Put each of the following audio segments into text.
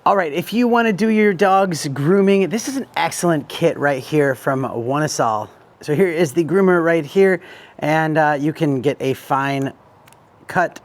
All right, if you want to do your dog's grooming, this is an excellent kit right here from One-A-Sol. So here is the groomer right here, and you can get a fine cut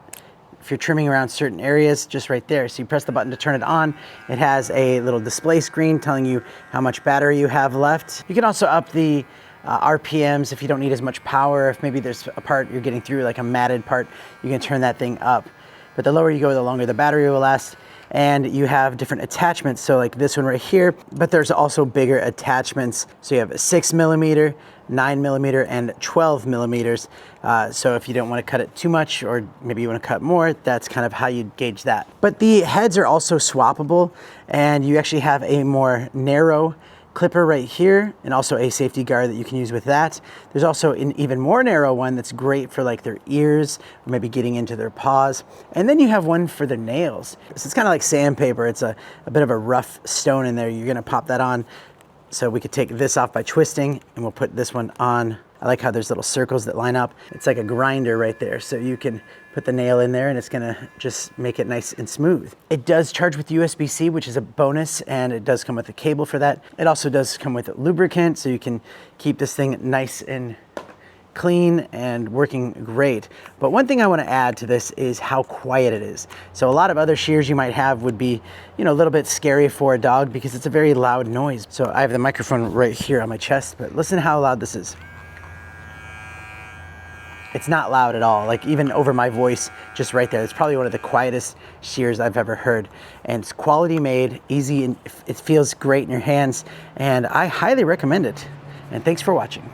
if you're trimming around certain areas, just right there. So you press the button to turn it on. It has a little display screen telling you how much battery you have left. You can also up the RPMs if you don't need as much power. If maybe there's a part you're getting through, like a matted part, you can turn that thing up. But the lower you go, the longer the battery will last. And you have different attachments, so like this one right here, but there's also bigger attachments. So you have a 6mm, 9mm, and 12mm. So if you don't want to cut it too much, or maybe you want to cut more, that's kind of how you gauge that. But the heads are also swappable, and you actually have a more narrow clipper right here, and also a safety guard that you can use with that. There's also an even more narrow one that's great for like their ears, or maybe getting into their paws. And then you have one for their nails. So it's kind of like sandpaper. It's a bit of a rough stone in there. You're gonna pop that on. So we could take this off by twisting, and we'll put this one on. I like how there's little circles that line up. It's like a grinder right there. So you can put the nail in there and it's gonna just make it nice and smooth. It does charge with USB-C, which is a bonus, and it does come with a cable for that. It also does come with lubricant, so you can keep this thing nice and clean and working great. But one thing I want to add to this is how quiet it is. So a lot of other shears you might have would be, you know, a little bit scary for a dog because it's a very loud noise. So I have the microphone right here on my chest, but listen how loud this is. It's not loud at all, like even over my voice, just right there. It's probably one of the quietest shears I've ever heard. And it's quality made, easy, and it feels great in your hands. And I highly recommend it. And thanks for watching.